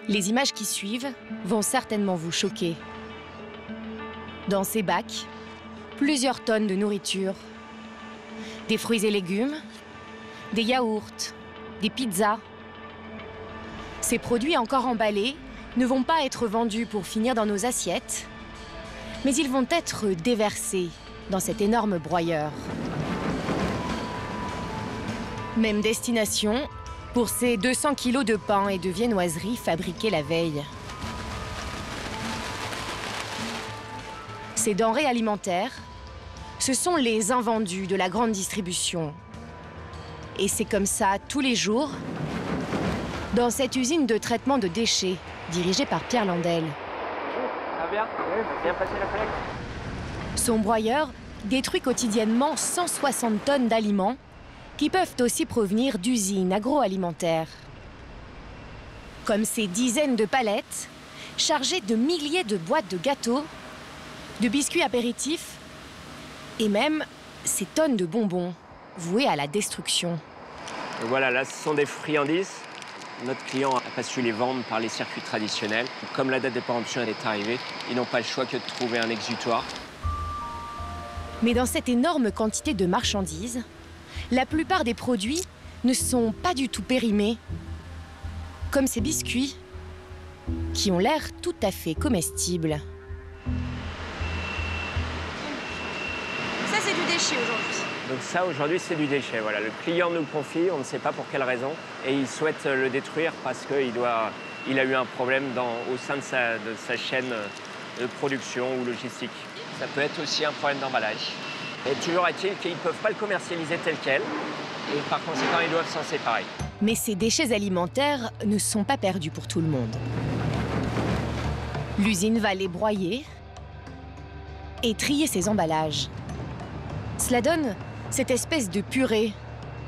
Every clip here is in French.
Les images qui suivent vont certainement vous choquer. Dans ces bacs, plusieurs tonnes de nourriture. Des fruits et légumes, des yaourts, des pizzas. Ces produits encore emballés ne vont pas être vendus pour finir dans nos assiettes, mais ils vont être déversés dans cet énorme broyeur. Même destination pour ces 200 kilos de pain et de viennoiseries fabriqués la veille. Ces denrées alimentaires, ce sont les invendus de la grande distribution. Et c'est comme ça tous les jours, dans cette usine de traitement de déchets, dirigée par Pierre Landel. Ça va bien? Oui, bien passé la collecte. Son broyeur détruit quotidiennement 160 tonnes d'aliments qui peuvent aussi provenir d'usines agroalimentaires. Comme ces dizaines de palettes chargées de milliers de boîtes de gâteaux, de biscuits apéritifs et même ces tonnes de bonbons voués à la destruction. Voilà, là, ce sont des friandises. Notre client n'a pas su les vendre par les circuits traditionnels. Comme la date de péremption est arrivée, ils n'ont pas le choix que de trouver un exutoire. Mais dans cette énorme quantité de marchandises, la plupart des produits ne sont pas du tout périmés. Comme ces biscuits, qui ont l'air tout à fait comestibles. Ça, c'est du déchet aujourd'hui. Donc ça, aujourd'hui, c'est du déchet. Voilà, le client nous le confie, on ne sait pas pour quelle raison. Et il souhaite le détruire parce qu'il a eu un problème au sein de sa chaîne de production ou logistique. Ça peut être aussi un problème d'emballage. Et toujours est-il qu'ils ne peuvent pas le commercialiser tel quel. Et par conséquent, ils doivent s'en séparer. Mais ces déchets alimentaires ne sont pas perdus pour tout le monde. L'usine va les broyer et trier ces emballages. Cela donne cette espèce de purée.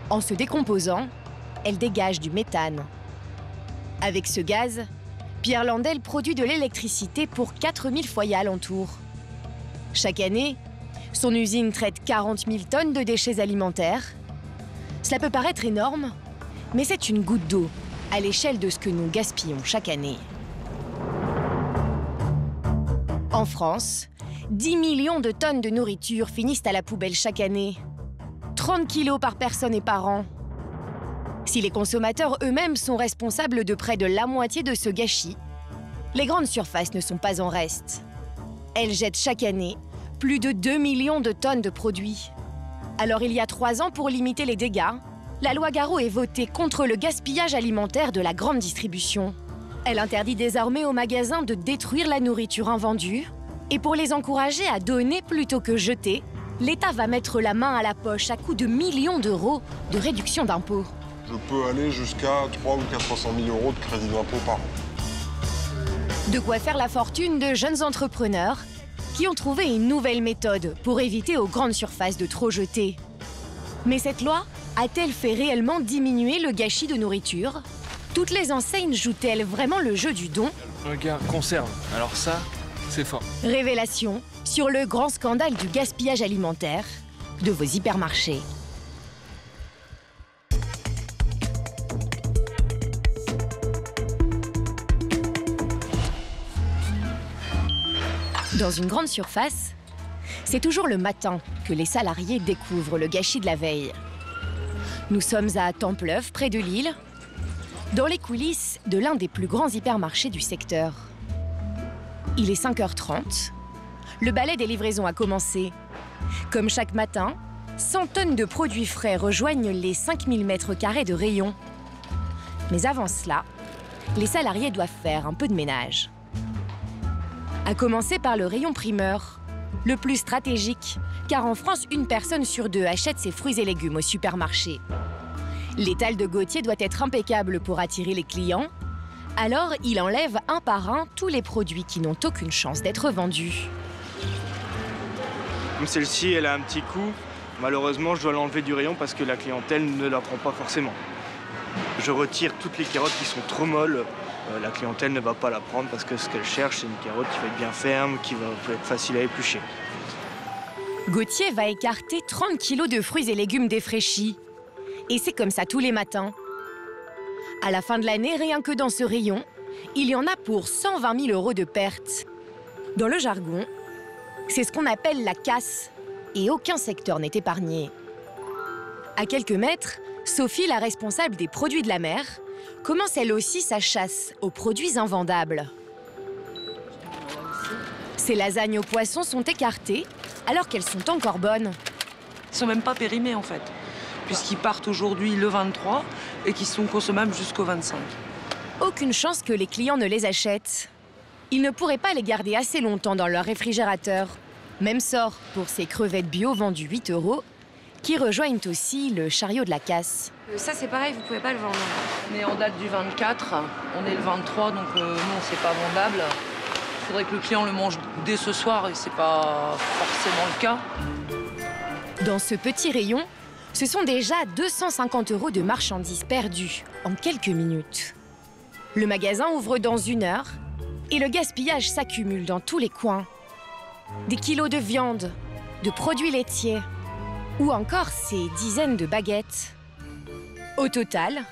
En se décomposant, elle dégage du méthane. Avec ce gaz, Pierre Landel produit de l'électricité pour 4000 foyers alentour. Chaque année, son usine traite 40 000 tonnes de déchets alimentaires. Cela peut paraître énorme, mais c'est une goutte d'eau à l'échelle de ce que nous gaspillons chaque année. En France, 10 millions de tonnes de nourriture finissent à la poubelle chaque année. 30 kilos par personne et par an. Si les consommateurs eux-mêmes sont responsables de près de la moitié de ce gâchis, les grandes surfaces ne sont pas en reste. Elles jettent chaque année plus de 2 millions de tonnes de produits. Alors il y a 3 ans, pour limiter les dégâts, la loi Garot est votée contre le gaspillage alimentaire de la grande distribution. Elle interdit désormais aux magasins de détruire la nourriture invendue. Et pour les encourager à donner plutôt que jeter, l'État va mettre la main à la poche à coups de millions d'euros de réduction d'impôts. Je peux aller jusqu'à 300 ou 400 000 euros de crédit d'impôt par an. De quoi faire la fortune de jeunes entrepreneurs qui ont trouvé une nouvelle méthode pour éviter aux grandes surfaces de trop jeter. Mais cette loi a-t-elle fait réellement diminuer le gâchis de nourriture? Toutes les enseignes jouent-elles vraiment le jeu du don? Regarde, conserve. Alors ça, c'est fort. Révélation sur le grand scandale du gaspillage alimentaire de vos hypermarchés. Dans une grande surface, c'est toujours le matin que les salariés découvrent le gâchis de la veille. Nous sommes à Templeuve, près de Lille, dans les coulisses de l'un des plus grands hypermarchés du secteur. Il est 5h30. Le balai des livraisons a commencé. Comme chaque matin, 100 tonnes de produits frais rejoignent les 5000 mètres carrés de rayons. Mais avant cela, les salariés doivent faire un peu de ménage. À commencer par le rayon primeur, le plus stratégique, car en France, 1 personne sur 2 achète ses fruits et légumes au supermarché. L'étal de Gauthier doit être impeccable pour attirer les clients. Alors, il enlève un par un tous les produits qui n'ont aucune chance d'être vendus. Comme celle-ci, elle a un petit coup. Malheureusement, je dois l'enlever du rayon parce que la clientèle ne la prend pas forcément. Je retire toutes les carottes qui sont trop molles. La clientèle ne va pas la prendre parce que ce qu'elle cherche, c'est une carotte qui va être bien ferme, qui peut être facile à éplucher. Gauthier va écarter 30 kilos de fruits et légumes défraîchis. Et c'est comme ça tous les matins. À la fin de l'année, rien que dans ce rayon, il y en a pour 120 000 € de pertes. Dans le jargon, c'est ce qu'on appelle la casse, et aucun secteur n'est épargné. À quelques mètres, Sophie, la responsable des produits de la mer, commence elle aussi sa chasse aux produits invendables. Ces lasagnes aux poissons sont écartées, alors qu'elles sont encore bonnes. Ils sont même pas périmés en fait, puisqu'ils partent aujourd'hui le 23 et qu'ils sont consommables jusqu'au 25. Aucune chance que les clients ne les achètent. Ils ne pourraient pas les garder assez longtemps dans leur réfrigérateur. Même sort pour ces crevettes bio vendues 8 €, qui rejoignent aussi le chariot de la casse. Ça, c'est pareil, vous pouvez pas le vendre. Mais on date du 24, on est le 23, donc non, c'est pas vendable. Il faudrait que le client le mange dès ce soir et c'est pas forcément le cas. Dans ce petit rayon, ce sont déjà 250 € de marchandises perdues en quelques minutes. Le magasin ouvre dans 1 heure et le gaspillage s'accumule dans tous les coins. Des kilos de viande, de produits laitiers ou encore ces dizaines de baguettes. Au total,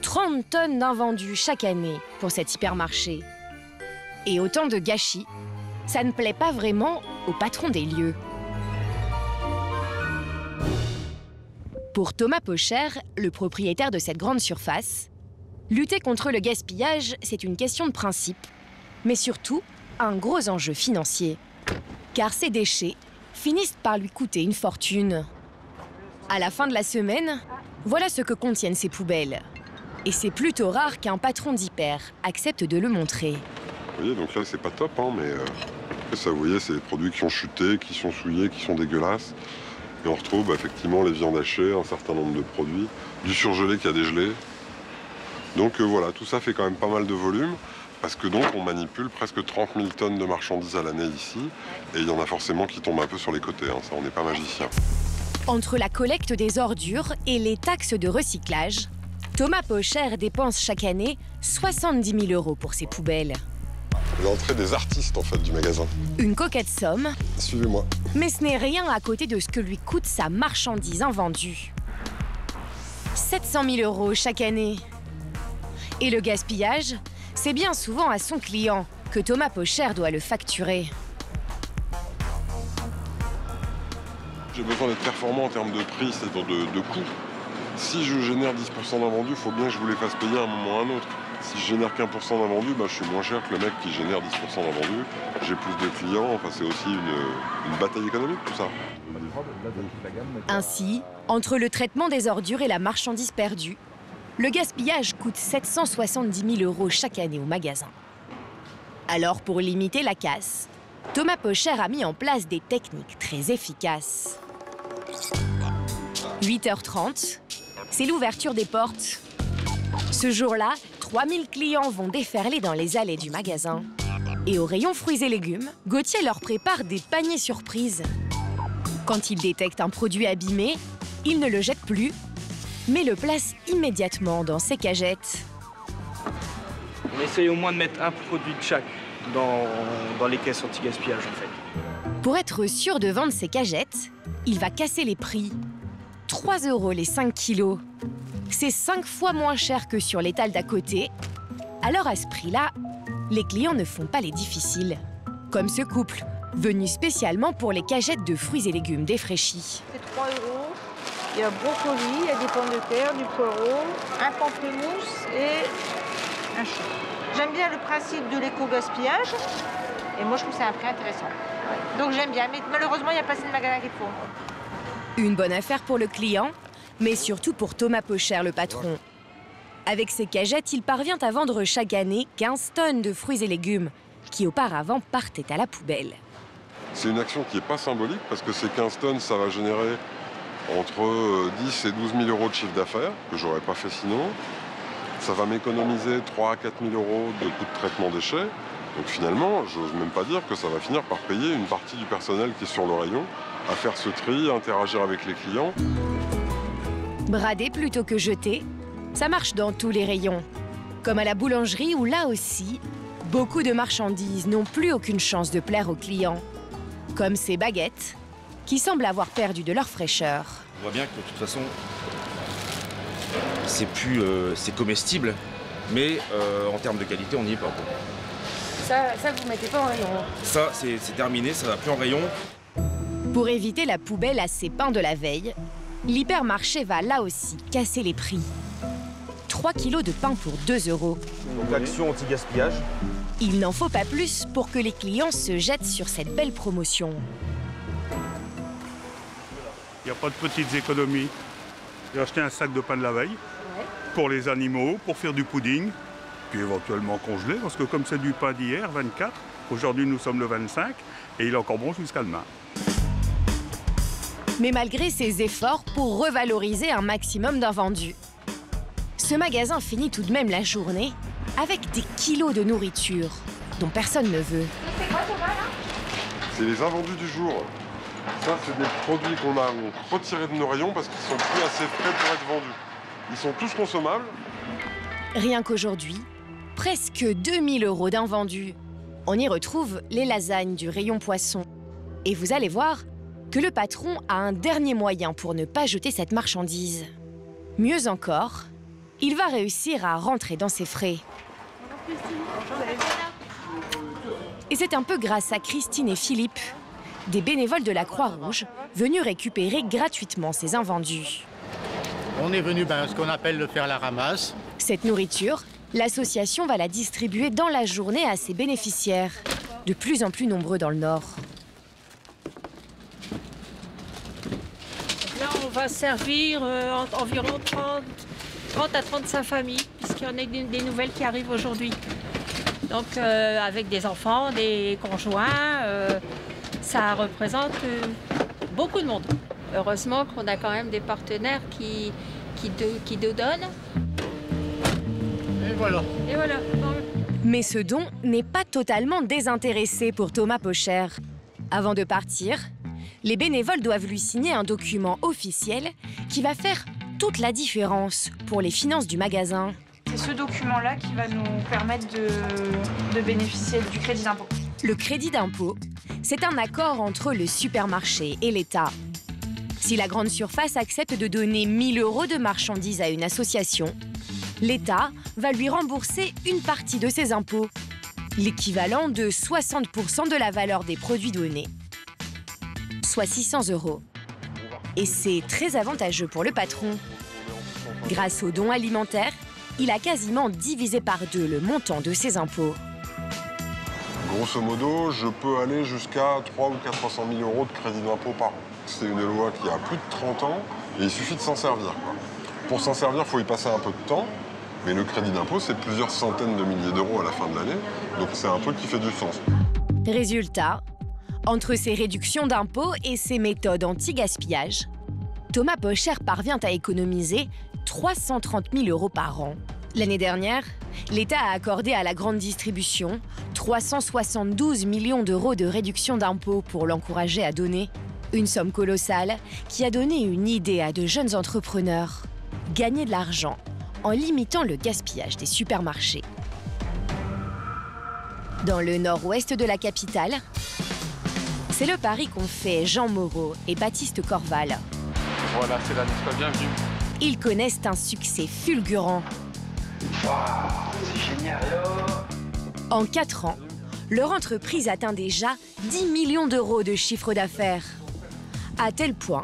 30 tonnes d'invendus chaque année pour cet hypermarché. Et autant de gâchis, ça ne plaît pas vraiment au patron des lieux. Pour Thomas Pocher, le propriétaire de cette grande surface, lutter contre le gaspillage, c'est une question de principe, mais surtout un gros enjeu financier. Car ces déchets finissent par lui coûter une fortune. À la fin de la semaine, voilà ce que contiennent ces poubelles. Et c'est plutôt rare qu'un patron d'hyper accepte de le montrer. Vous voyez, donc là, c'est pas top, hein, mais ça, vous voyez, c'est des produits qui ont chuté, qui sont souillés, qui sont dégueulasses. Et on retrouve effectivement les viandes hachées, un certain nombre de produits, du surgelé qui a dégelé. Donc voilà, tout ça fait quand même pas mal de volume, parce que donc on manipule presque 30 000 tonnes de marchandises à l'année ici, et il y en a forcément qui tombent un peu sur les côtés, hein, ça on n'est pas magicien. Entre la collecte des ordures et les taxes de recyclage, Thomas Pocher dépense chaque année 70 000 € pour ses poubelles. L'entrée des artistes en fait du magasin. Une coquette somme, Suivez-moi. mais ce n'est rien à côté de ce que lui coûte sa marchandise invendue. 700 000 € chaque année. Et le gaspillage, c'est bien souvent à son client que Thomas Pocher doit le facturer. J'ai besoin d'être performant en termes de prix, c'est-à-dire de coût. Si je génère 10% d'invendus, il faut bien que je vous les fasse payer à un moment ou à un autre. Si je génère qu'1% d'invendus, je suis moins cher que le mec qui génère 10% d'invendus. J'ai plus de clients, enfin, c'est aussi une bataille économique tout ça. Ainsi, entre le traitement des ordures et la marchandise perdue, le gaspillage coûte 770 000 € chaque année au magasin. Alors, pour limiter la casse, Thomas Pocher a mis en place des techniques très efficaces. 8h30, c'est l'ouverture des portes. Ce jour-là, 3000 clients vont déferler dans les allées du magasin. Et au rayon fruits et légumes, Gauthier leur prépare des paniers surprises. Quand il détecte un produit abîmé, il ne le jette plus, mais le place immédiatement dans ses cagettes. On essaye au moins de mettre un produit de chaque dans les caisses anti-gaspillage en fait. Pour être sûr de vendre ses cagettes, il va casser les prix. 3 € les 5 kilos. C'est 5 fois moins cher que sur l'étal d'à côté. Alors à ce prix-là, les clients ne font pas les difficiles. Comme ce couple, venu spécialement pour les cagettes de fruits et légumes défraîchis. C'est 3 €. Il y a brocoli, il y a des pommes de terre, du poireau, un pamplemousse et un chou. J'aime bien le principe de l'éco-gaspillage et moi je trouve que c'est un prix intéressant. Donc j'aime bien, mais malheureusement il n'y a pas assez de magasins qu'il faut. Une bonne affaire pour le client, mais surtout pour Thomas Pocher, le patron. Avec ses cagettes, il parvient à vendre chaque année 15 tonnes de fruits et légumes qui auparavant partaient à la poubelle. C'est une action qui n'est pas symbolique parce que ces 15 tonnes, ça va générer entre 10 et 12 000 € de chiffre d'affaires, que j'aurais pas fait sinon. Ça va m'économiser 3 à 4 000 € de coût de traitement déchets. Donc finalement, j'ose même pas dire que ça va finir par payer une partie du personnel qui est sur le rayon, à faire ce tri, à interagir avec les clients. Brader plutôt que jeter, ça marche dans tous les rayons. Comme à la boulangerie où là aussi, beaucoup de marchandises n'ont plus aucune chance de plaire aux clients. Comme ces baguettes, qui semblent avoir perdu de leur fraîcheur. On voit bien que de toute façon, c'est comestible, mais en termes de qualité, on n'y est pas. Ça, vous mettez pas en rayon. Ça, c'est terminé, ça va plus en rayon. Pour éviter la poubelle à ses pains de la veille, l'hypermarché va là aussi casser les prix. 3 kilos de pain pour 2 €. Donc action anti-gaspillage. Il n'en faut pas plus pour que les clients se jettent sur cette belle promotion. Il n'y a pas de petites économies. J'ai acheté un sac de pain de la veille pour les animaux, pour faire du pudding, puis éventuellement congelé, parce que comme c'est du pain d'hier, 24, aujourd'hui nous sommes le 25, et il est encore bon jusqu'à demain. Mais malgré ses efforts pour revaloriser un maximum d'invendus, ce magasin finit tout de même la journée avec des kilos de nourriture dont personne ne veut. C'est quoi, Thomas, là? C'est les invendus du jour. Ça, c'est des produits qu'on a retirés de nos rayons parce qu'ils sont plus assez frais pour être vendus. Ils sont tous consommables. Rien qu'aujourd'hui, presque 2000 € d'invendus. On y retrouve les lasagnes du rayon poisson. Et vous allez voir que le patron a un dernier moyen pour ne pas jeter cette marchandise. Mieux encore, il va réussir à rentrer dans ses frais. Et c'est un peu grâce à Christine et Philippe, des bénévoles de la Croix-Rouge, venus récupérer gratuitement ces invendus. On est venu ce qu'on appelle le faire la ramasse. Cette nourriture, l'association va la distribuer dans la journée à ses bénéficiaires, de plus en plus nombreux dans le Nord. Là, on va servir environ 30 à 35 familles, puisqu'il y en a des nouvelles qui arrivent aujourd'hui. Donc, avec des enfants, des conjoints, ça représente beaucoup de monde. Heureusement qu'on a quand même des partenaires qui nous donnent. Et voilà. Et voilà. Mais ce don n'est pas totalement désintéressé pour Thomas Pocher. Avant de partir, les bénévoles doivent lui signer un document officiel qui va faire toute la différence pour les finances du magasin. C'est ce document-là qui va nous permettre de bénéficier du crédit d'impôt. Le crédit d'impôt, c'est un accord entre le supermarché et l'État. Si la grande surface accepte de donner 1 000 € de marchandises à une association, l'État va lui rembourser une partie de ses impôts, l'équivalent de 60% de la valeur des produits donnés, soit 600 €. Et c'est très avantageux pour le patron. Grâce aux dons alimentaires, il a quasiment divisé par 2 le montant de ses impôts. Grosso modo, je peux aller jusqu'à 300 ou 400 000 € de crédit d'impôt par an. C'est une loi qui a plus de 30 ans et il suffit de s'en servir. Pour s'en servir, il faut y passer un peu de temps, mais le crédit d'impôt, c'est plusieurs centaines de milliers d'euros à la fin de l'année, donc c'est un truc qui fait du sens. Résultat, entre ses réductions d'impôts et ses méthodes anti-gaspillage, Thomas Pocher parvient à économiser 330 000 € par an. L'année dernière, l'État a accordé à la grande distribution 372 millions d'euros de réduction d'impôts pour l'encourager à donner. Une somme colossale qui a donné une idée à de jeunes entrepreneurs. Gagner de l'argent en limitant le gaspillage des supermarchés. Dans le nord-ouest de la capitale, c'est le pari qu'ont fait Jean Moreau et Baptiste Corval. Voilà, c'est là, n'est-ce pas? Bienvenue. Ils connaissent un succès fulgurant. Waouh, c'est génial. En 4 ans, leur entreprise atteint déjà 10 millions d'euros de chiffre d'affaires. À tel point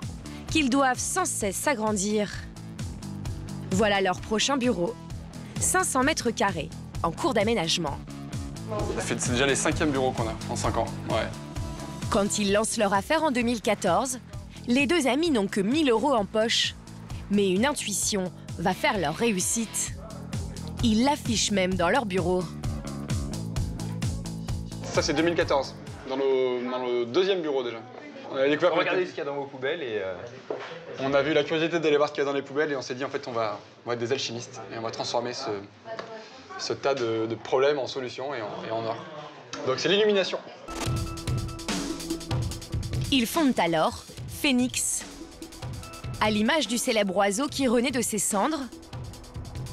qu'ils doivent sans cesse s'agrandir. Voilà leur prochain bureau, 500 mètres carrés, en cours d'aménagement. C'est déjà les 5e bureaux qu'on a en 5 ans. Ouais. Quand ils lancent leur affaire en 2014, les deux amis n'ont que 1 000 € en poche. Mais une intuition va faire leur réussite. Ils l'affichent même dans leur bureau. Ça, c'est 2014, dans le 2e bureau déjà. On a découvert regardé ce qu'il y a dans vos poubelles et on a vu la curiosité d'aller voir ce qu'il y a dans les poubelles et on s'est dit en fait on va être des alchimistes et on va transformer ce tas de problèmes en solutions et en or. Donc c'est l'illumination. Ils fondent alors Phénix. À l'image du célèbre oiseau qui renaît de ses cendres,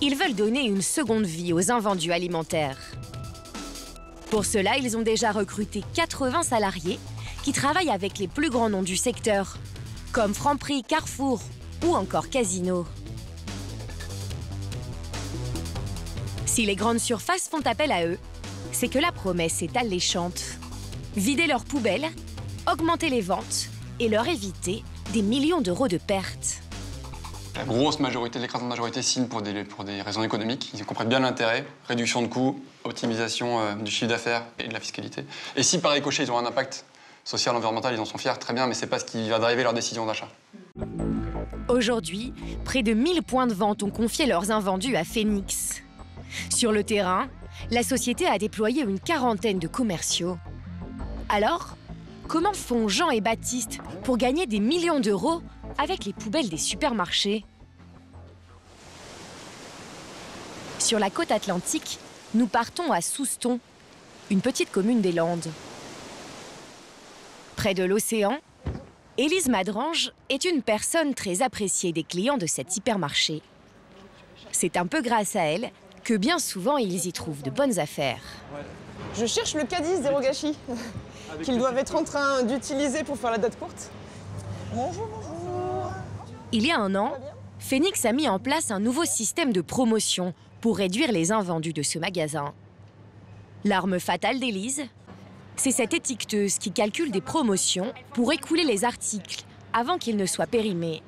ils veulent donner une seconde vie aux invendus alimentaires. Pour cela, ils ont déjà recruté 80 salariés qui travaillent avec les plus grands noms du secteur, comme Franprix, Carrefour ou encore Casino. Si les grandes surfaces font appel à eux, c'est que la promesse est alléchante. Vider leurs poubelles, augmenter les ventes et leur éviter des millions d'euros de pertes. La grosse majorité, l'écrasante majorité signe pour des raisons économiques. Ils comprennent bien l'intérêt, réduction de coûts, optimisation du chiffre d'affaires et de la fiscalité. Et si par ricochet, ils ont un impact social, environnemental, ils en sont fiers, très bien, mais c'est pas ce qui va driver leur décision d'achat. Aujourd'hui, près de 1000 points de vente ont confié leurs invendus à Phoenix. Sur le terrain, la société a déployé une quarantaine de commerciaux. Alors, comment font Jean et Baptiste pour gagner des millions d'euros avec les poubelles des supermarchés? Sur la côte atlantique, nous partons à Souston, une petite commune des Landes. Près de l'océan, Élise Madrange est une personne très appréciée des clients de cet hypermarché. C'est un peu grâce à elle que bien souvent ils y trouvent de bonnes affaires. Je cherche le caddie zéro gâchis qu'ils doivent être en train d'utiliser pour faire la date courte. Bonjour, bonjour. Il y a un an, Phoenix a mis en place un nouveau système de promotion pour réduire les invendus de ce magasin. L'arme fatale d'Élise, c'est cette étiqueteuse qui calcule des promotions pour écouler les articles avant qu'ils ne soient périmés.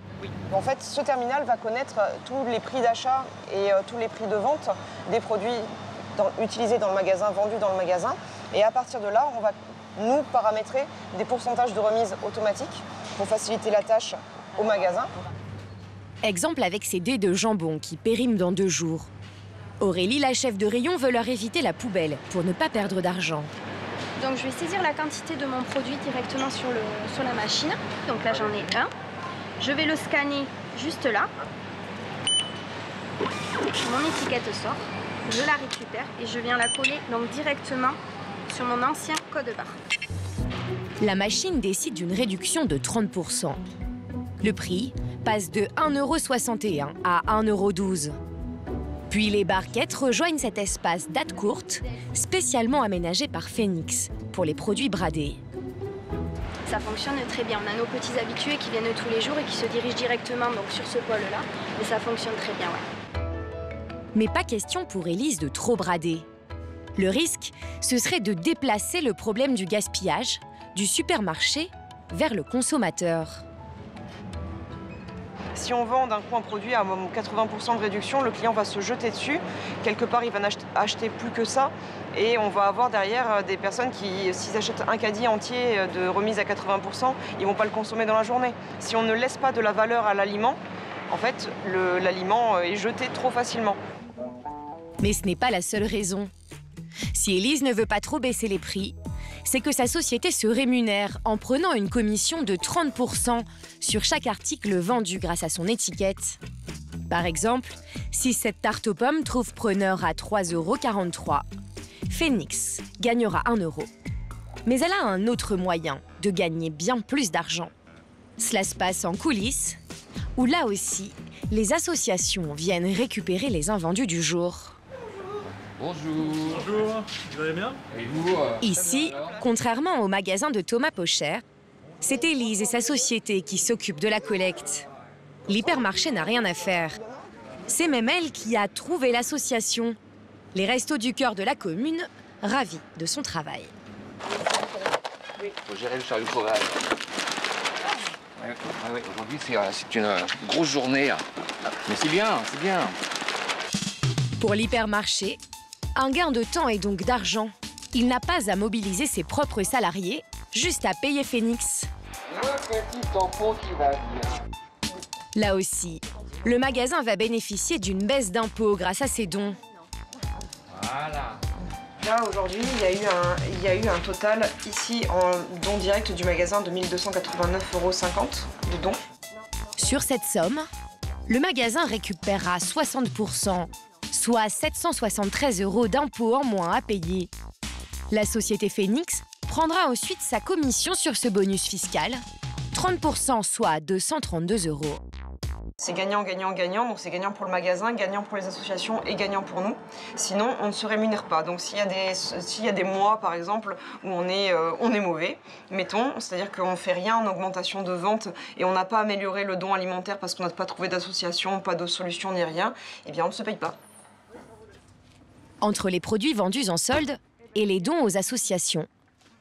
En fait, ce terminal va connaître tous les prix d'achat et tous les prix de vente des produits utilisés dans le magasin, vendus dans le magasin. Et à partir de là, on va nous paramétrer des pourcentages de remise automatiques pour faciliter la tâche au magasin. Exemple avec ces dés de jambon qui périment dans 2 jours. Aurélie, la chef de rayon, veut leur éviter la poubelle pour ne pas perdre d'argent. Donc je vais saisir la quantité de mon produit directement sur la machine. Donc là j'en ai un. Je vais le scanner juste là. Mon étiquette sort. Je la récupère et je viens la coller donc directement sur mon ancien code barre. La machine décide d'une réduction de 30%. Le prix passe de 1,61 € à 1,12 €. Puis les barquettes rejoignent cet espace date courte, spécialement aménagé par Phoenix pour les produits bradés. Ça fonctionne très bien. On a nos petits habitués qui viennent tous les jours et qui se dirigent directement donc, sur ce pôle-là. Et ça fonctionne très bien, ouais. Mais pas question pour Élise de trop brader. Le risque, ce serait de déplacer le problème du gaspillage du supermarché vers le consommateur. Si on vend d'un coup un produit à 80% de réduction, le client va se jeter dessus. Quelque part, il va acheter plus que ça. Et on va avoir derrière des personnes qui, s'ils achètent un caddie entier de remise à 80%, ils ne vont pas le consommer dans la journée. Si on ne laisse pas de la valeur à l'aliment, en fait, l'aliment est jeté trop facilement. Mais ce n'est pas la seule raison. Si Élise ne veut pas trop baisser les prix, c'est que sa société se rémunère en prenant une commission de 30% sur chaque article vendu grâce à son étiquette. Par exemple, si cette tarte aux pommes trouve preneur à 3,43 €, Phoenix gagnera 1 €. Mais elle a un autre moyen de gagner bien plus d'argent. Cela se passe en coulisses, où là aussi, les associations viennent récupérer les invendus du jour. Bonjour. Bonjour, vous allez bien? Et vous Ici, contrairement au magasin de Thomas Pocher, c'est Élise et sa société qui s'occupent de la collecte. L'hypermarché n'a rien à faire. C'est même elle qui a trouvé l'association. Les Restos du Cœur de la commune, ravis de son travail. Il faut gérer le chariot sauvage. Ouais, aujourd'hui, c'est une grosse journée. Mais c'est bien, c'est bien. Pour l'hypermarché, un gain de temps et donc d'argent. Il n'a pas à mobiliser ses propres salariés, juste à payer Phoenix. Le petit tampon qui va bien. Là aussi, le magasin va bénéficier d'une baisse d'impôts grâce à ses dons. Voilà. Là, aujourd'hui, il y a eu un total ici en don direct du magasin de 1 289,50 € de dons. Sur cette somme, le magasin récupérera 60%, soit 773 € d'impôts en moins à payer. La société Phoenix prendra ensuite sa commission sur ce bonus fiscal, 30%, soit 232 €. C'est gagnant, gagnant, gagnant, donc c'est gagnant pour le magasin, gagnant pour les associations et gagnant pour nous. Sinon, on ne se rémunère pas. Donc s'il y a des mois, par exemple, où on est mauvais, mettons, c'est-à-dire qu'on ne fait rien en augmentation de vente et on n'a pas amélioré le don alimentaire parce qu'on n'a pas trouvé d'association, pas de solution ni rien, eh bien on ne se paye pas. Entre les produits vendus en solde et les dons aux associations,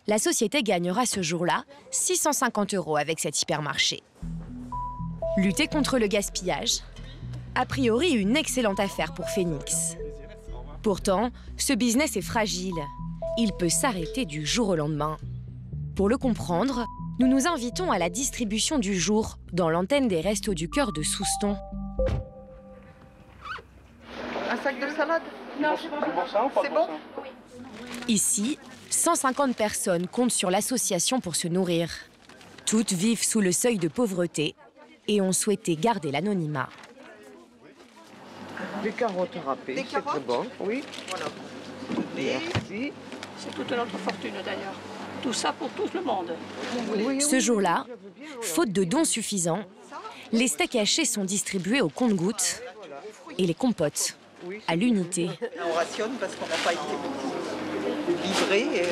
la société gagnera ce jour-là 650 € avec cet hypermarché. Lutter contre le gaspillage, a priori une excellente affaire pour Phoenix. Pourtant, ce business est fragile. Il peut s'arrêter du jour au lendemain. Pour le comprendre, nous nous invitons à la distribution du jour dans l'antenne des Restos du Cœur de Souston. Un sac de salade? Non, c'est bon. C'est bon? Ici, 150 personnes comptent sur l'association pour se nourrir. Toutes vivent sous le seuil de pauvreté et ont souhaité garder l'anonymat. Des carottes râpées, c'est très bon, oui. Voilà. Merci. C'est toute notre fortune d'ailleurs. Tout ça pour tout le monde. Ce jour-là, faute de dons suffisants, les steaks hachés sont distribués au compte-gouttes et les compotes à l'unité. On rationne parce qu'on n'a pas été livrés.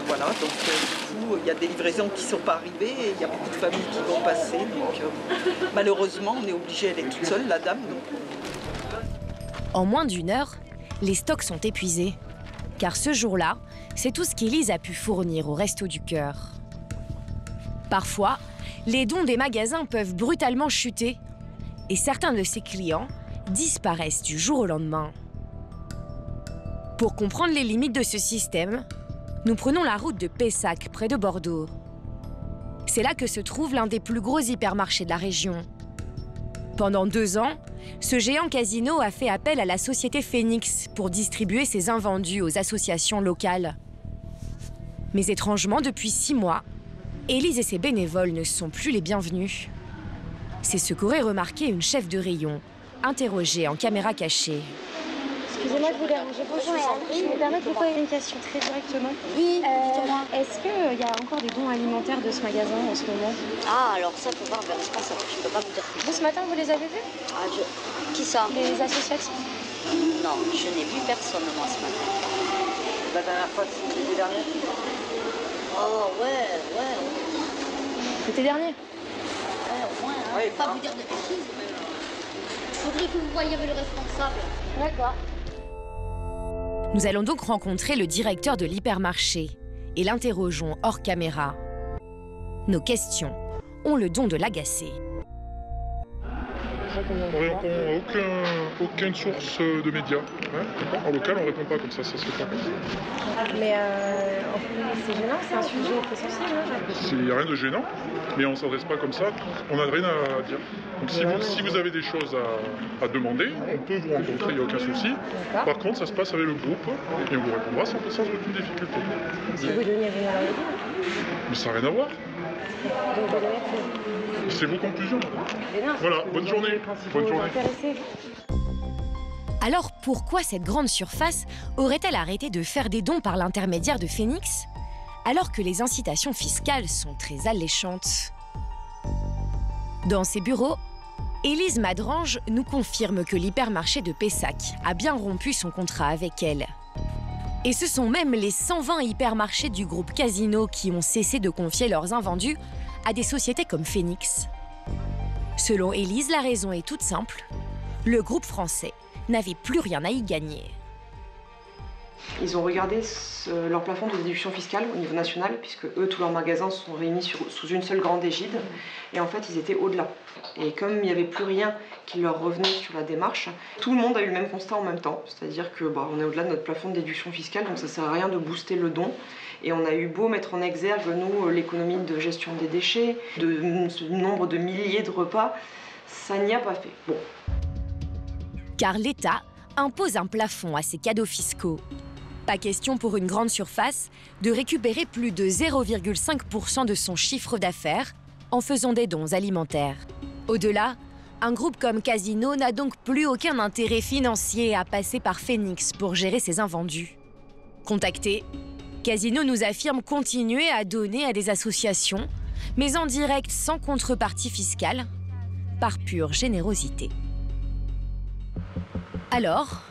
Voilà, donc du coup, il y a des livraisons qui ne sont pas arrivées et il y a beaucoup de familles qui vont passer. Donc malheureusement, on est obligé d'aller toute seule, la dame. Donc. En moins d'une heure, les stocks sont épuisés. Car ce jour-là, c'est tout ce qu'Élise a pu fournir au Resto du Cœur. Parfois, les dons des magasins peuvent brutalement chuter et certains de ses clients disparaissent du jour au lendemain. Pour comprendre les limites de ce système, nous prenons la route de Pessac, près de Bordeaux. C'est là que se trouve l'un des plus gros hypermarchés de la région. Pendant 2 ans, ce géant casino a fait appel à la société Phoenix pour distribuer ses invendus aux associations locales. Mais étrangement, depuis 6 mois, Élise et ses bénévoles ne sont plus les bienvenus. C'est ce qu'aurait remarqué une chef de rayon, interrogée en caméra cachée. Excusez-moi de vous déranger. Bonjour, je me permets de vous poser une question très directement. Oui, dites-moi. Est-ce qu'il y a encore des dons alimentaires de ce magasin en ce moment? Ah, alors ça, faut voir le responsable. Je peux pas vous dire plus. Vous, ce matin, vous les avez vus? Ah, qui ça? Les associatifs. Non, je n'ai vu personne, moi, ce matin. La dernière fois, c'était l'été dernier? Oh, ouais. L'été dernier? Ouais, au moins, hein. Ouais, Pas vous dire de bêtises, mais... Faudrait que vous voyiez avec le responsable. D'accord. Nous allons donc rencontrer le directeur de l'hypermarché et l'interrogeons hors caméra. Nos questions ont le don de l'agacer. On répond aucune source de médias. Hein, en local, on répond pas comme ça se fait pas. Mais c'est gênant, c'est un sujet très sensible. Il n'y a rien de gênant, mais on ne s'adresse pas comme ça. On n'a rien à dire. Donc si vous avez des choses à demander, on peut vous rencontrer, il n'y a aucun souci. Par contre, ça se passe avec le groupe et on vous répondra sans aucune difficulté. Est-ce que vous donnez rien à répondre? Mais ça n'a rien à voir. C'est vos conclusions. Voilà, bonne journée. Bonne journée. Alors pourquoi cette grande surface aurait-elle arrêté de faire des dons par l'intermédiaire de Phoenix, alors que les incitations fiscales sont très alléchantes? Dans ses bureaux, Élise Madrange nous confirme que l'hypermarché de Pessac a bien rompu son contrat avec elle. Et ce sont même les 120 hypermarchés du groupe Casino qui ont cessé de confier leurs invendus à des sociétés comme Phoenix. Selon Élise, la raison est toute simple. Le groupe français n'avait plus rien à y gagner. Ils ont regardé leur plafond de déduction fiscale au niveau national, puisque eux, tous leurs magasins sont réunis sous une seule grande égide. Et en fait, ils étaient au-delà. Et comme il n'y avait plus rien qui leur revenait sur la démarche, tout le monde a eu le même constat en même temps. C'est-à-dire que on est au-delà de notre plafond de déduction fiscale, donc ça ne sert à rien de booster le don. Et on a eu beau mettre en exergue, nous, l'économie de gestion des déchets, ce nombre de milliers de repas, ça n'y a pas fait. Bon. Car l'État impose un plafond à ses cadeaux fiscaux. Pas question pour une grande surface de récupérer plus de 0,5% de son chiffre d'affaires en faisant des dons alimentaires. Au-delà, un groupe comme Casino n'a donc plus aucun intérêt financier à passer par Phoenix pour gérer ses invendus. Contacté, Casino nous affirme continuer à donner à des associations, mais en direct sans contrepartie fiscale, par pure générosité. Alors,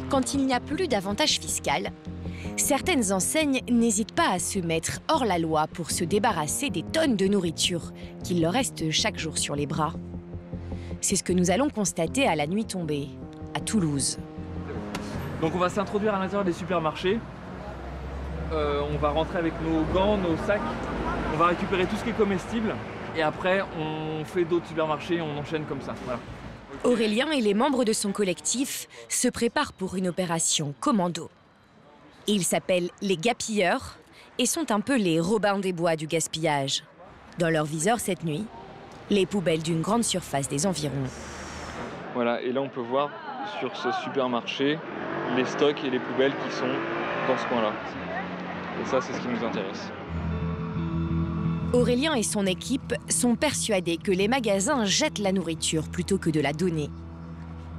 quand il n'y a plus d'avantage fiscal, certaines enseignes n'hésitent pas à se mettre hors la loi pour se débarrasser des tonnes de nourriture qu'il leur reste chaque jour sur les bras. C'est ce que nous allons constater à la nuit tombée, à Toulouse. Donc on va s'introduire à l'intérieur des supermarchés. On va rentrer avec nos gants, nos sacs. On va récupérer tout ce qui est comestible. Et après, on fait d'autres supermarchés, on enchaîne comme ça. Voilà. Aurélien et les membres de son collectif se préparent pour une opération commando. Ils s'appellent les Gapilleurs et sont un peu les Robins des Bois du gaspillage. Dans leur viseur cette nuit, les poubelles d'une grande surface des environs. Voilà, et là on peut voir sur ce supermarché les stocks et les poubelles qui sont dans ce coin-là. Et ça, c'est ce qui nous intéresse. Aurélien et son équipe sont persuadés que les magasins jettent la nourriture plutôt que de la donner.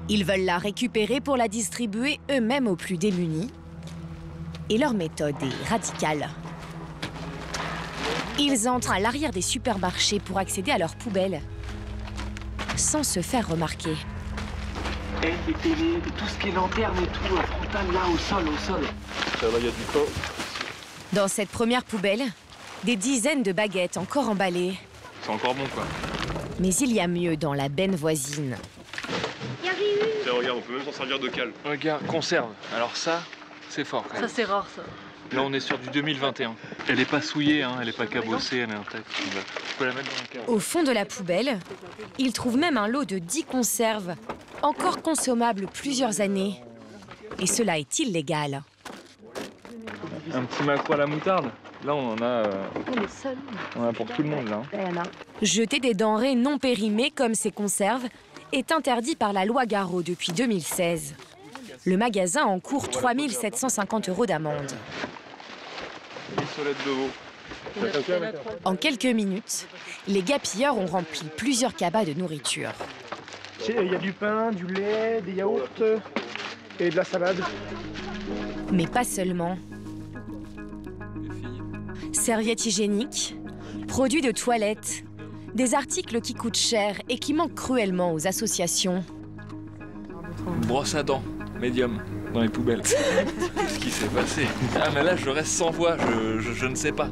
Ils veulent la récupérer pour la distribuer eux-mêmes aux plus démunis. Et leur méthode est radicale. Ils entrent à l'arrière des supermarchés pour accéder à leurs poubelles, sans se faire remarquer. Et les télés, tout ce qui est lanterne et tout, frontal là, au sol. Ça va, il y a du pain. Dans cette première poubelle, des dizaines de baguettes encore emballées. C'est encore bon, quoi. Mais il y a mieux dans la benne voisine. Tiens, regarde, on peut même s'en servir de cale. Regarde, conserve. Alors ça, c'est fort. Quand même. Ça, c'est rare, ça. Là, on est sur du 2021. Elle n'est pas souillée, hein, elle n'est pas cabossée, elle est intacte. On peut la mettre dans le carreau. Au fond de la poubelle, ils trouvent même un lot de 10 conserves, encore consommables plusieurs années. Et cela est illégal. Un petit maquereau à la moutarde. Là, on en a, on en a pour tout le monde, là. Jeter des denrées non périmées comme ces conserves est interdit par la loi Garot depuis 2016. Le magasin encourt 3 750 € d'amende. En quelques minutes, les Gapilleurs ont rempli plusieurs cabas de nourriture. Il y a du pain, du lait, des yaourts et de la salade. Mais pas seulement. Serviettes hygiéniques, produits de toilette, des articles qui coûtent cher et qui manquent cruellement aux associations. Une brosse à dents, médium, dans les poubelles. Qu'est-ce qui s'est passé? Ah mais là je reste sans voix, je ne sais pas.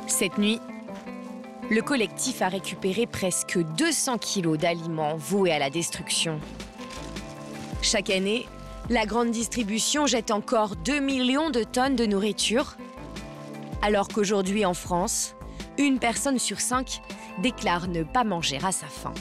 Cette nuit, le collectif a récupéré presque 200 kilos d'aliments voués à la destruction. Chaque année, la grande distribution jette encore 2 millions de tonnes de nourriture, alors qu'aujourd'hui en France, une personne sur 5 déclare ne pas manger à sa faim.